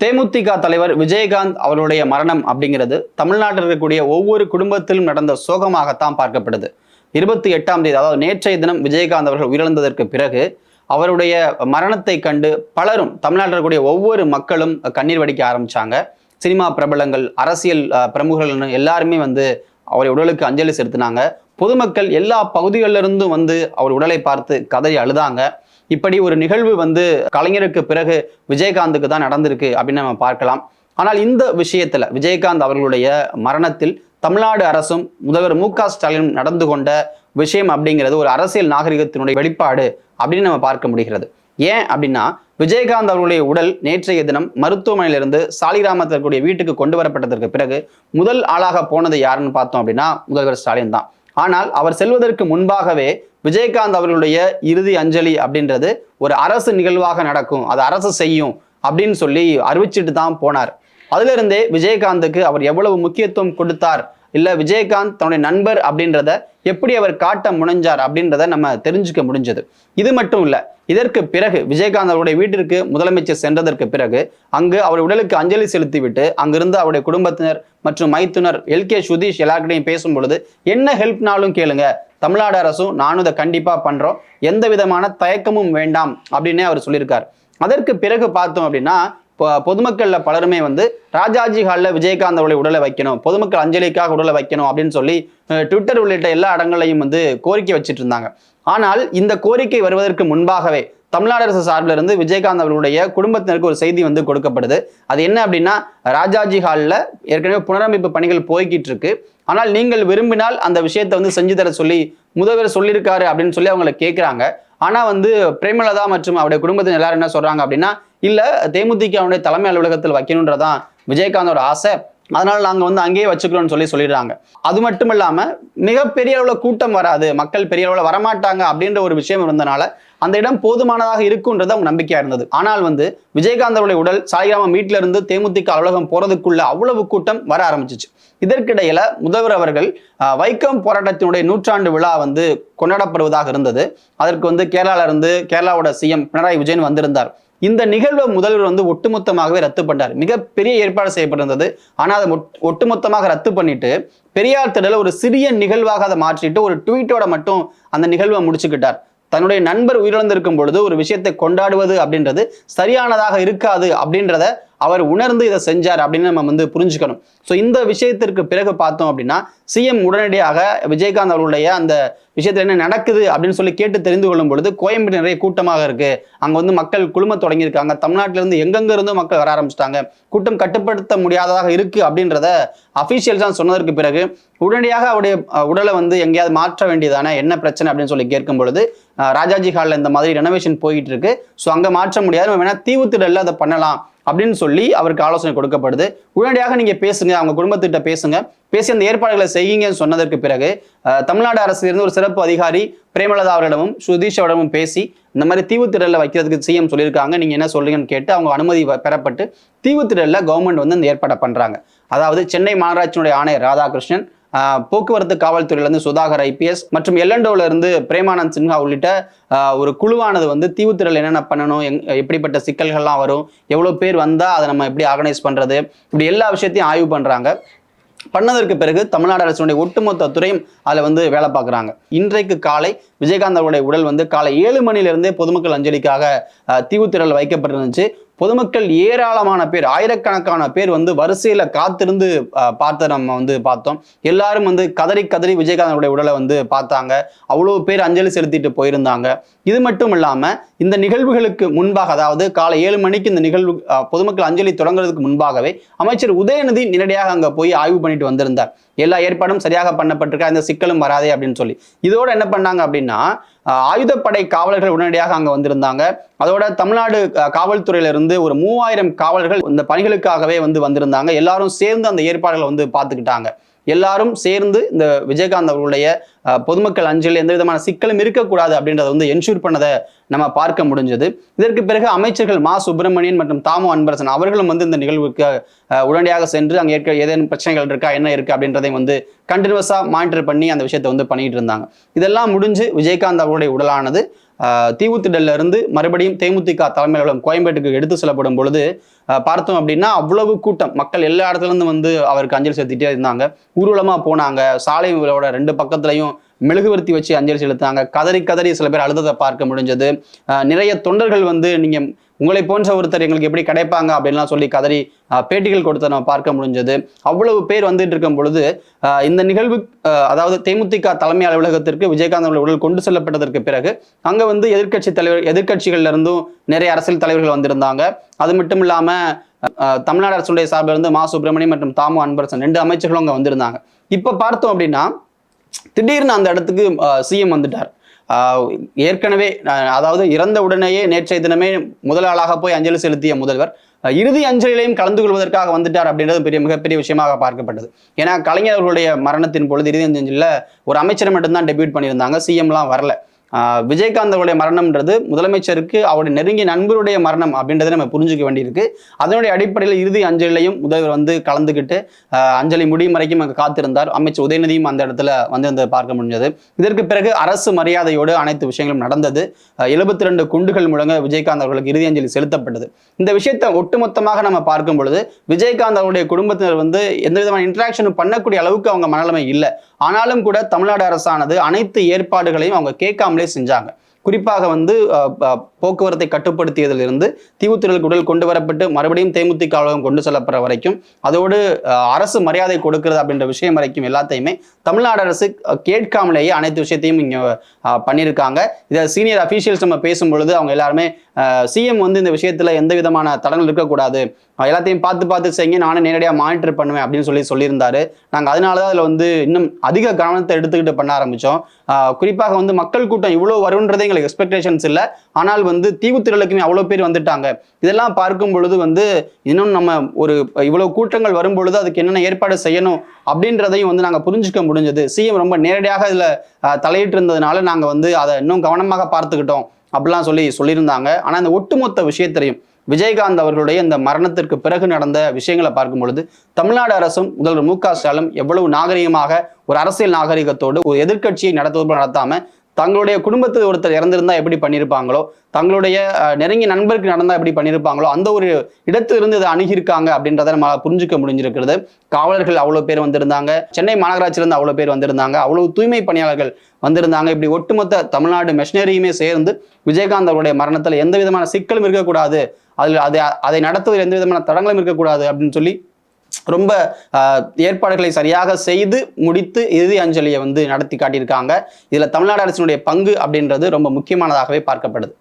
தேமுதிக தலைவர் விஜயகாந்த் அவருடைய மரணம் அப்படிங்கிறது தமிழ்நாட்டில் இருக்கக்கூடிய ஒவ்வொரு குடும்பத்திலும் நடந்த சோகமாகத்தான் பார்க்கப்படுது. 28ஆம் தேதி, அதாவது நேற்றைய தினம் விஜயகாந்த் அவர்கள் உயிரிழந்ததற்கு பிறகு அவருடைய மரணத்தை கண்டு பலரும் தமிழ்நாட்டில் இருக்கக்கூடிய ஒவ்வொரு மக்களும் கண்ணீர் வடிக்க ஆரம்பிச்சாங்க. சினிமா பிரபலங்கள், அரசியல் பிரமுகர்கள் எல்லாருமே அவருடைய உடலுக்கு அஞ்சலி செலுத்தினாங்க. பொதுமக்கள் எல்லா பகுதிகளிலிருந்தும் அவர் உடலை பார்த்து கதறி அழுதாங்க. இப்படி ஒரு நிகழ்வு கலைஞருக்கு பிறகு விஜயகாந்துக்கு தான் நடந்திருக்கு அப்படின்னு நம்ம பார்க்கலாம். ஆனால் இந்த விஷயத்துல விஜயகாந்த் அவர்களுடைய மரணத்தில் தமிழ்நாடு அரசும் முதல்வர் மு.க.ஸ்டாலின் நடந்து கொண்ட விஷயம் அப்படிங்கிறது ஒரு அரசியல் நாகரிகத்தினுடைய வெளிப்பாடு அப்படின்னு நம்ம பார்க்க முடிகிறது. ஏன் அப்படின்னா, விஜயகாந்த் அவர்களுடைய உடல் நேற்றைய தினம் மருத்துவமனையிலிருந்து சாலிகிராமத்தில் இருக்கக்கூடிய வீட்டுக்கு கொண்டு வரப்பட்டதற்கு பிறகு முதல் ஆளாக போனது யாருன்னு பார்த்தோம் அப்படின்னா முதல்வர் ஸ்டாலின் தான். ஆனால் அவர் செல்வதற்கு முன்பாகவே விஜயகாந்த் அவர்களுடைய இறுதி அஞ்சலி அப்படின்றது ஒரு அரசு நிகழ்வாக நடக்கும், அது அரசு செய்யும் அப்படின்னு சொல்லி அறிவிச்சிட்டு தான் போனார். அதுல இருந்தே விஜயகாந்துக்கு அவர் எவ்வளவு முக்கியத்துவம் கொடுத்தார், இல்ல விஜயகாந்த் தன்னுடைய நண்பர் அப்படின்றத எப்படி அவர் காட்ட முனைஞ்சார் அப்படின்றத நம்ம தெரிஞ்சுக்க முடிஞ்சது. இது மட்டும் இல்ல, இதற்கு பிறகு விஜயகாந்த் அவருடைய வீட்டிற்கு முதலமைச்சர் சென்றதற்கு பிறகு அங்கு அவர் உடலுக்கு அஞ்சலி செலுத்திவிட்டு அங்கிருந்து அவருடைய குடும்பத்தினர் மற்றும் மைத்துனர் எல்.கே. சுதீஷ் எல்லார்கிட்டையும் பேசும் பொழுது, என்ன ஹெல்ப்னாலும் கேளுங்க, தமிழ்நாடு அரசும் நானும் இதை கண்டிப்பா பண்றோம், எந்த விதமான தயக்கமும் வேண்டாம் அப்படின்னே அவர் சொல்லியிருக்கார். அதற்கு பிறகு பார்த்தோம் அப்படின்னா, பொதுமக்கள்ல பலருமே ராஜாஜி ஹாலில் விஜயகாந்த் அவருடைய உடலை வைக்கணும், பொதுமக்கள் அஞ்சலிக்காக உடலை வைக்கணும் அப்படின்னு சொல்லி ட்விட்டர் உள்ளிட்ட எல்லா இடங்களையும் கோரிக்கை வச்சுட்டு இருந்தாங்க. ஆனால் இந்த கோரிக்கை வருவதற்கு முன்பாகவே தமிழ்நாடு அரசு சார்பில் இருந்து விஜயகாந்த் அவர்களுடைய குடும்பத்தினருக்கு ஒரு செய்தி கொடுக்கப்படுது. அது என்ன அப்படின்னா, ராஜாஜி ஹாலில் ஏற்கனவே புனரமைப்பு பணிகள் போய்கிட்டு இருக்கு, ஆனால் நீங்கள் விரும்பினால் அந்த விஷயத்தை செஞ்சு தர சொல்லி முதல்வர் சொல்லியிருக்காரு அப்படின்னு சொல்லி அவங்களை கேட்குறாங்க. ஆனா பிரேமலதா மற்றும் அவருடைய குடும்பத்தினர் எல்லாரும் என்ன சொல்றாங்க அப்படின்னா, இல்ல தேமுதிகவுடைய தலைமை அலுவலகத்தில் வைக்கணுன்றதான் விஜயகாந்தோட ஆசை, அதனால நாங்க அங்கேயே வச்சுக்கிறோம்னு சொல்லிடுறாங்க. அது மட்டும் இல்லாம மிகப்பெரிய அளவுல கூட்டம் வராது, மக்கள் பெரிய அளவுல வரமாட்டாங்க அப்படின்ற ஒரு விஷயம் இருந்தனால அந்த இடம் போதுமானதாக இருக்குன்றது அவங்க நம்பிக்கையா இருந்தது. ஆனால் விஜயகாந்த் அவருடைய உடல் சாலிகிராமம் வீட்டில இருந்து தேமுதிக அலுவலகம் போறதுக்குள்ள அவ்வளவு கூட்டம் வர ஆரம்பிச்சிச்சு. இதற்கிடையில முதல்வர் அவர்கள் வைக்கம் போராட்டத்தினுடைய 100ஆண்டு விழா கொண்டாடப்படுவதாக இருந்தது. அதற்கு கேரளாவோட சிஎம் பினராயி விஜயன் வந்திருந்தார். இந்த நிகழ்வை முதல்வர் ஒட்டுமொத்தமாகவே ரத்து பண்ணார். மிகப்பெரிய ஏற்பாடு செய்யப்பட்டிருந்தது. ஆனா அதை ஒட்டுமொத்தமாக ரத்து பண்ணிட்டு பெரியார் திடல ஒரு சிறிய நிகழ்வாக அதை மாற்றிட்டு ஒரு ட்வீட்டோட மட்டும் அந்த நிகழ்வை முடிச்சுக்கிட்டார். தன்னுடைய நண்பர் உயிரிழந்திருக்கும் பொழுது ஒரு விஷயத்தை கொண்டாடுவது அப்படின்றது சரியானதாக இருக்காது அப்படின்றத அவர் உணர்ந்து இதை செஞ்சார் அப்படின்னு நம்ம புரிஞ்சுக்கணும். ஸோ இந்த விஷயத்திற்கு பிறகு பார்த்தோம் அப்படின்னா, சிஎம் உடனடியாக விஜயகாந்த் அவர்களுடைய அந்த விஷயத்துல என்ன நடக்குது அப்படின்னு சொல்லி கேட்டு தெரிந்து கொள்ளும் பொழுது, கோயம்பேடு நிறைய கூட்டமாக இருக்கு, அங்க மக்கள் குழும தொடங்கியிருக்காங்க, தமிழ்நாட்டில இருந்து எங்கெங்க இருந்தும் மக்கள் வர ஆரம்பிச்சிட்டாங்க, கூட்டம் கட்டுப்படுத்த முடியாததாக இருக்கு அப்படின்றத அபிஷியல்ஸ் தான் சொன்னதற்கு பிறகு உடனடியாக அவருடைய உடலை எங்கேயாவது மாற்ற வேண்டியதானே, என்ன பிரச்சனை அப்படின்னு சொல்லி கேட்கும் பொழுது, ராஜாஜி ஹாலில் இந்த மாதிரி ரெனோவேஷன் போயிட்டு இருக்கு, ஸோ அங்கே மாற்ற முடியாது, நம்ம வேணா தீவுத்திடல்ல அதை பண்ணலாம் அப்படின்னு சொல்லி அவருக்கு ஆலோசனை கொடுக்கப்படுது. உடனடியாக நீங்க பேசுங்க, அவங்க குடும்பத்திட்ட பேசுங்க, பேசி அந்த ஏற்பாடுகளை செய்யுங்கன்னு சொன்னதற்கு பிறகு தமிழ்நாடு அரசுல இருந்து ஒரு சிறப்பு அதிகாரி பிரேமலதா அவரிடமும் சுதீஷ் அவரிடமும் பேசி இந்த மாதிரி தீவுத்திடல்ல வைக்கிறதுக்கு சிஎம் சொல்லியிருக்காங்க, நீங்க என்ன சொல்றீங்கன்னு கேட்டு அவங்க அனுமதி பெறப்பட்டு தீவுத்திடல்ல கவர்மெண்ட் அந்த ஏற்பாடை பண்றாங்க. அதாவது சென்னை மாநகராட்சியினுடைய ஆணையர் ராதாகிருஷ்ணன், போக்குவரத்து காவல்துறையிலிருந்து சுதாகர் ஐபிஎஸ் மற்றும் எல்லண்டோல இருந்து பிரேமானந்த் சின்ஹா உள்ளிட்ட ஒரு குழுவானது தீவுத்திடல் என்னென்ன பண்ணணும், எப்படிப்பட்ட சிக்கல்கள்லாம் வரும், எவ்வளவு பேர் வந்தா அதை நம்ம எப்படி ஆர்கனைஸ் பண்றது, இப்படி எல்லா விஷயத்தையும் ஆய்வு பண்றாங்க. பண்ணதற்கு பிறகு தமிழ்நாடு அரசுடைய ஒட்டுமொத்த துறையும் அதில் வேலை பார்க்குறாங்க. இன்றைக்கு காலை விஜயகாந்த் அவருடைய உடல் காலை 7 மணிலிருந்தே பொதுமக்கள் அஞ்சலிக்காக தீவுத்திடல் வைக்கப்பட்டிருந்துச்சு. பொதுமக்கள் ஏராளமான பேர், ஆயிரக்கணக்கான பேர் வரிசையில காத்திருந்து பார்த்த நம்ம பார்த்தோம். எல்லாரும் கதறி கதறி விஜயகாந்தனுடைய உடலை பார்த்தாங்க. அவ்வளவு பேர் அஞ்சலி செலுத்திட்டு போயிருந்தாங்க. இது மட்டும் இல்லாம இந்த நிகழ்வுகளுக்கு முன்பாக, அதாவது காலை 7 மணிக்கு இந்த நிகழ்வு பொதுமக்கள் அஞ்சலி தொடங்குறதுக்கு முன்பாகவே அமைச்சர் உதயநிதி நேரடியாக அங்க போய் ஆய்வு பண்ணிட்டு வந்திருந்தார். எல்லா ஏற்பாடும் சரியாக பண்ணப்பட்டிருக்கா, இந்த சிக்கலும் வராதே அப்படின்னு சொல்லி. இதோட என்ன பண்ணாங்க அப்படின்னா, ஆயுதப்படை காவலர்கள் உடனடியாக அங்க வந்திருந்தாங்க. அதோட தமிழ்நாடு காவல்துறையில இருந்து ஒரு 3000 காவலர்கள் இந்த பணிகளுக்காகவே வந்திருந்தாங்க. எல்லாரும் சேர்ந்து அந்த ஏற்பாடுகளை பார்த்துக்கிட்டாங்க. எல்லாரும் சேர்ந்து இந்த விஜயகாந்த் அவர்களுடைய பொதுமக்கள் அஞ்சலி எந்த விதமான சிக்கலும் இருக்கக்கூடாது அப்படின்றத என்ஷூர் பண்ணதை நம்ம பார்க்க முடிஞ்சது. இதற்கு பிறகு அமைச்சர்கள் மா சுப்பிரமணியன் மற்றும் தாமோ அன்பரசன் அவர்களும் இந்த நிகழ்வுக்கு உடனடியாக சென்று அங்கே ஏதேனும் பிரச்சனைகள் இருக்கா, என்ன இருக்கு அப்படின்றதையும் கண்டினியூஸா மானிட்டர் பண்ணி அந்த விஷயத்தை பண்ணிட்டு இருந்தாங்க. இதெல்லாம் முடிஞ்சு விஜயகாந்த் அவர்களுடைய உடலானது தீவுத்திடல்ல இருந்து மறுபடியும் தேமுதிக தலைமை அலுவலகம் கோயம்பேட்டுக்கு எடுத்து செல்லப்படும் பொழுது பார்த்தோம் அப்படின்னா அவ்வளவு கூட்டம், மக்கள் எல்லா இடத்துல இருந்து வந்து அவருக்கு அஞ்சலி செலுத்திட்டே இருந்தாங்க. ஊர்வலமா போனாங்க. சாலையோட 2 பக்கத்துலையும் மெழுகுவர்த்தி வச்சு அஞ்சலி செலுத்தினாங்க. கதறி கதறி சில பேர் அழுததை பார்க்க முடிஞ்சது. நிறைய தொண்டர்கள் வந்து நீங்க உங்களை போன்ற ஒருத்தர் எங்களுக்கு எப்படி கிடைப்பாங்க அப்படின்லாம் சொல்லி கதறி பேட்டிகள் கொடுத்த நம்ம பார்க்க முடிஞ்சது. அவ்வளவு பேர் வந்துட்டு இருக்கும் பொழுது இந்த நிகழ்வு அதாவது தேமுதிக தலைமை அலுவலகத்திற்கு விஜயகாந்த் அவர்கள் உடல் கொண்டு செல்லப்பட்டதற்கு பிறகு அங்க வந்து எதிர்கட்சிகள்ல இருந்தும் நிறைய அரசியல் தலைவர்கள் வந்திருந்தாங்க. அது மட்டும் இல்லாம தமிழ்நாடு அரசுடைய சார்பில் இருந்து மா சுப்பிரமணியம் மற்றும் தாமு அன்பரசன் 2 அமைச்சர்களும் அங்க வந்திருந்தாங்க. இப்ப பார்த்தோம் அப்படின்னா திடீர்னு அந்த இடத்துக்கு சிஎம் வந்துட்டார். ஏற்கனவே அதாவது இறந்த உடனேயே நேற்றைய தினமே முதல் ஆளாக போய் அஞ்சலி செலுத்திய முதல்வர் இறுதி அஞ்சலிலையும் கலந்து கொள்வதற்காக வந்துட்டார் அப்படின்றது மிகப்பெரிய விஷயமாக பார்க்கப்பட்டது. ஏன்னா கலைஞர் அவர்களுடைய மரணத்தின் பொழுது இறுதி அஞ்சலியில் ஒரு அமைச்சர் மட்டும்தான் டெபியூட் பண்ணியிருந்தாங்க, சிஎம்லாம் வரல. விஜயகாந்த் அவருடைய மரணம்ன்றது முதலமைச்சருக்கு அவருடைய நெருங்கிய நண்பருடைய மரணம் அப்படின்றத நம்ம புரிஞ்சுக்க வேண்டியிருக்கு. அதனுடைய அடிப்படையில் இறுதி அஞ்சலிலையும் முதல்வர் வந்து கலந்துக்கிட்டு அஞ்சலி முடியும் வரைக்கும் அங்கே காத்திருந்தார். அமைச்சர் உதயநிதியும் அந்த இடத்துல வந்து பார்க்க முடிஞ்சது. இதற்கு பிறகு அரசு மரியாதையோடு அனைத்து விஷயங்களும் நடந்தது. 72 குண்டுகள் முழங்க விஜயகாந்த் அவர்களுக்கு இறுதி அஞ்சலி செலுத்தப்பட்டது. இந்த விஷயத்தை ஒட்டுமொத்தமாக நம்ம பார்க்கும் பொழுது விஜயகாந்த் அவருடைய குடும்பத்தினர் வந்து எந்த விதமான இன்டராக்ஷனும் பண்ணக்கூடிய அளவுக்கு அவங்க மனநிலைமை இல்லை. ஆனாலும் கூட தமிழ்நாடு அரசானது அனைத்து ஏற்பாடுகளையும் அவங்க கேட்காமலே செஞ்சாங்க. குறிப்பாக வந்து போக்குவரத்தை கட்டுப்படுத்தியதிலிருந்து தீவுத்திடலுக்கு உடல் கொண்டு வரப்பட்டு மறுபடியும் தேமுதிக அலுவலகம் கொண்டு செல்லப்படுற வரைக்கும், அதோடு அரசு மரியாதை கொடுக்கிறது அப்படின்ற விஷயம் வரைக்கும் எல்லாத்தையுமே தமிழ்நாடு அரசு கேட்காமலேயே அனைத்து விஷயத்தையும் இங்க பண்ணியிருக்காங்க. இதை சீனியர் அபிஷியல்ஸ் நம்ம பேசும்பொழுது அவங்க எல்லாருமே சிஎம் வந்து இந்த விஷயத்துல எந்த விதமான தடங்கள் இருக்கக்கூடாது, எல்லாத்தையும் பார்த்து செய்யுங்க, நானும் நேரடியாக மானிட்டர் பண்ணுவேன் அப்படின்னு சொல்லியிருந்தாரு. நாங்கள் அதனாலதான் அதுல வந்து இன்னும் அதிக கவனத்தை எடுத்துக்கிட்டு பண்ண ஆரம்பிச்சோம். குறிப்பாக வந்து மக்கள் கூட்டம் இவ்வளவு வரும்ன்றதே எங்களுக்கு எக்ஸ்பெக்டேஷன்ஸ் இல்லை. ஆனால் வந்து தீவுத்திடலுக்குமே அவ்வளவு பேர் வந்துட்டாங்க. இதெல்லாம் பார்க்கும் பொழுது வந்து இன்னும் நம்ம ஒரு இவ்வளவு கூட்டங்கள் வரும் பொழுது அதுக்கு என்னென்ன ஏற்பாடு செய்யணும் அப்படின்றதையும் வந்து நாங்கள் புரிஞ்சுக்க முடிஞ்சது. சிஎம் ரொம்ப நேரடியாக இதுல தலையிட்டு இருந்ததுனால நாங்கள் வந்து அதை இன்னும் கவனமாக பார்த்துக்கிட்டோம் அப்படிலாம் சொல்லியிருந்தாங்க. ஆனா இந்த ஒட்டுமொத்த விஷயத்திலையும் விஜயகாந்த் அவர்களுடைய இந்த மரணத்திற்கு பிறகு நடந்த விஷயங்களை பார்க்கும் பொழுது தமிழ்நாடு அரசும் முதல்வர் மு க ஸ்டாலின் எவ்வளவு நாகரிகமாக ஒரு அரசியல் நாகரிகத்தோடு ஒரு எதிர்கட்சியை நடத்தாம தங்களுடைய குடும்பத்தில் ஒருத்தர் இறந்திருந்தா எப்படி பண்ணியிருப்பாங்களோ, தங்களுடைய நெருங்கிய நண்பருக்கு நடந்தா எப்படி பண்ணியிருப்பாங்களோ அந்த ஒரு இடத்திலிருந்து இதை அணுகியிருக்காங்க அப்படின்றத நம்ம புரிஞ்சுக்க முடிஞ்சிருக்கிறது. காவலர்கள் அவ்வளவு பேர் வந்திருந்தாங்க, சென்னை மாநகராட்சியிலிருந்து அவ்வளவு பேர் வந்திருந்தாங்க, அவ்வளவு தூய்மை பணியாளர்கள் வந்திருந்தாங்க. இப்படி ஒட்டுமொத்த தமிழ்நாடு மெஷினரியுமே சேர்ந்து விஜயகாந்த் அவருடைய மரணத்தில் எந்த விதமான சிக்கலும் இருக்கக்கூடாது, அதை நடத்துவதில் எந்த விதமான தடங்களும் இருக்கக்கூடாது அப்படின்னு சொல்லி ரொம்ப ஏற்பாடுகளை சரியாக செய்து முடித்து இறுதி அஞ்சலியை வந்து நடத்தி காட்டியிருக்காங்க. இதுல தமிழ்நாடு அரசினுடைய பங்கு அப்படின்றது ரொம்ப முக்கியமானதாகவே பார்க்கப்படுது.